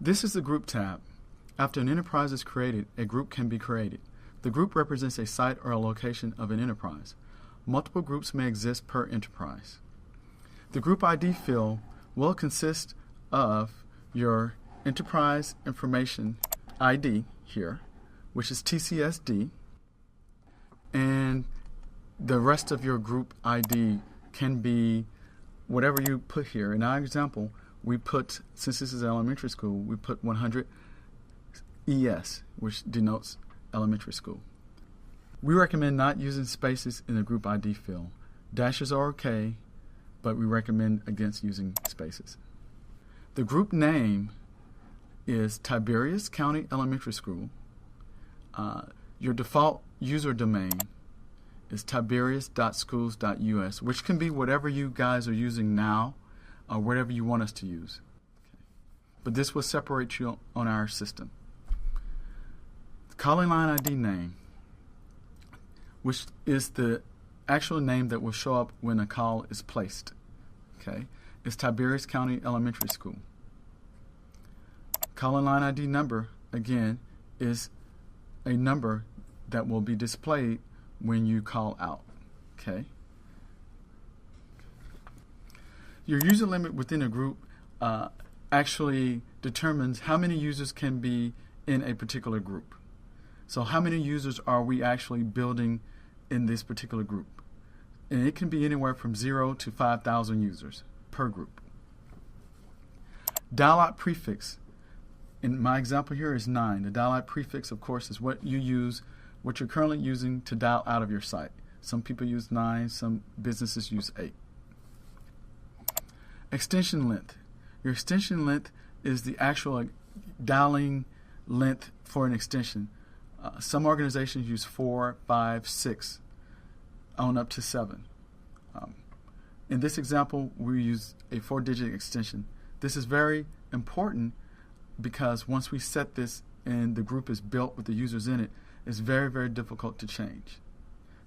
This is the Group tab. After an enterprise is created, a group can be created. The group represents a site or a location of an enterprise. Multiple groups may exist per enterprise. The Group ID field will consist of your Enterprise Information ID here, which is TCSD, and the rest of your group ID can be whatever you put here. In our example, we put, since this is elementary school, we put 100 ES, which denotes elementary school. We recommend not using spaces in the group ID field. Dashes are okay, but we recommend against using spaces. The group name is Tiberias County Elementary School. Your default user domain is tiberias.schools.us, which can be whatever you guys are using now or whatever you want us to use. Okay. But this will separate you on our system. The calling line ID name, which is the actual name that will show up when a call is placed, okay, is Tiberias County Elementary School. Calling line ID number, again, is a number that will be displayed when you call out, okay? Your user limit within a group actually determines how many users can be in a particular group. So how many users are we actually building in this particular group? And it can be anywhere from 0 to 5,000 users per group. Dial-out prefix, in my example here, is 9. The dial-out prefix, of course, is what you use, what you're currently using to dial out of your site. Some people use 9, some businesses use 8. Extension length. Your extension length is the actual dialing length for an extension. Some organizations use 4, 5, 6, on up to 7. In this example, we use a 4-digit extension. This is very important because once we set this and the group is built with the users in it, it's very, very difficult to change.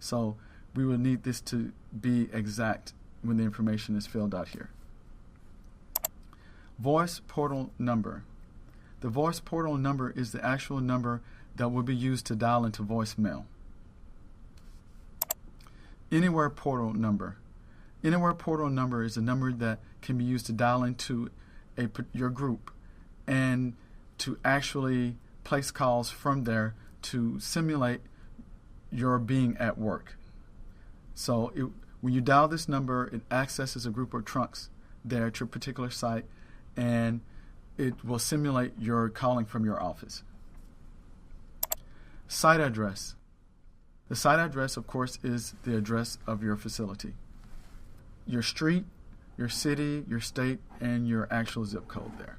So we will need this to be exact when the information is filled out here. Voice portal number. The voice portal number is the actual number that will be used to dial into voicemail. Anywhere portal number. Anywhere portal number is a number that can be used to dial into your group and to actually place calls from there to simulate your being at work. So when you dial this number, it accesses a group of trunks there at your particular site, and it will simulate your calling from your office. Site address. The site address, of course, is the address of your facility. Your street, your city, your state, and your actual zip code there.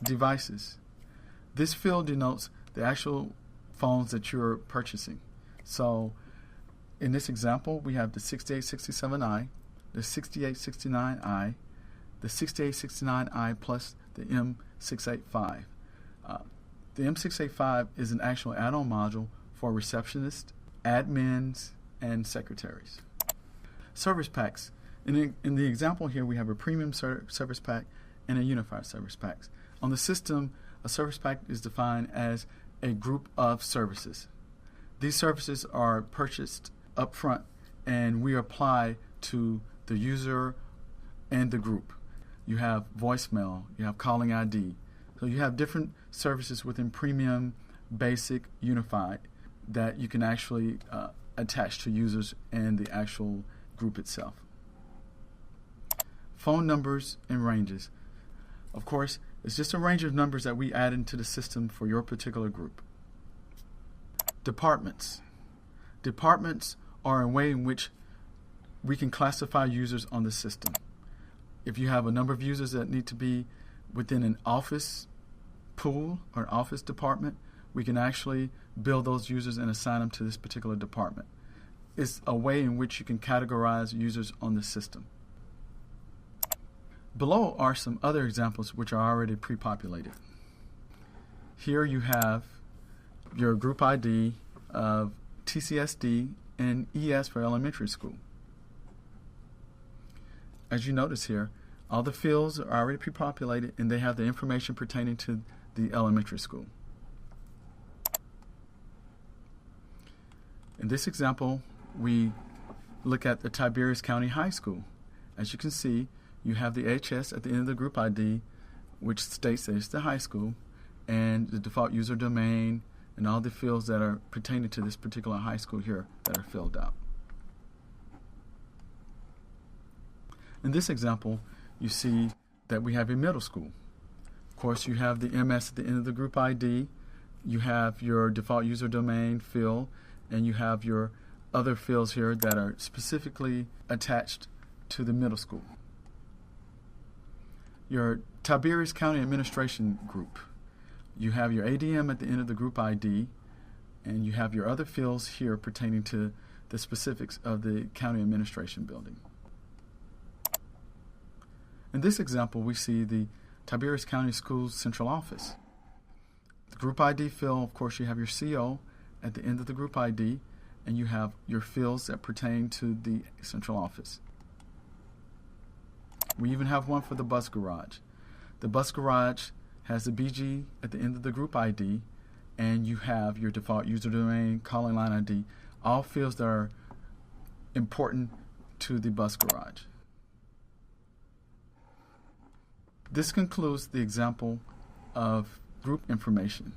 Devices. This field denotes the actual phones that you're purchasing. So in this example, we have the 6867i, the 6869i, the 6869i plus the M685. The M685 is an actual add-on module for receptionists, admins, and secretaries. Service packs. In the example here, we have a premium service pack and a unified service pack. On the system, a service pack is defined as a group of services. These services are purchased up front, and we apply to the user and the group. You have voicemail, you have calling ID. So you have different services within premium, basic, unified that you can actually attach to users and the actual group itself. Phone numbers and ranges. Of course, it's just a range of numbers that we add into the system for your particular group. Departments. Departments are a way in which we can classify users on the system. If you have a number of users that need to be within an office pool or an office department, we can actually build those users and assign them to this particular department. It's a way in which you can categorize users on the system. Below are some other examples which are already pre-populated. Here you have your group ID of TCSD and ES for elementary school. As you notice here, All the fields are already pre-populated, and they have the information pertaining to the elementary school. In this example, we look at the Tiberias County High School. As you can see, you have the HS at the end of the group ID, which states that it's the high school, and the default user domain, and all the fields that are pertaining to this particular high school here that are filled out. In this example, you see that we have a middle school. Of course, you have the MS at the end of the group ID, you have your default user domain field, and you have your other fields here that are specifically attached to the middle school. Your Tiberias County Administration group. You have your ADM at the end of the group ID, and you have your other fields here pertaining to the specifics of the county administration building. In this example, we see the Tiberias County Schools Central Office. The group ID field, of course, you have your CO at the end of the group ID, and you have your fields that pertain to the central office. We even have one for the bus garage. The bus garage has the BG at the end of the group ID, and you have your default user domain, calling line ID, all fields that are important to the bus garage. This concludes the example of group information.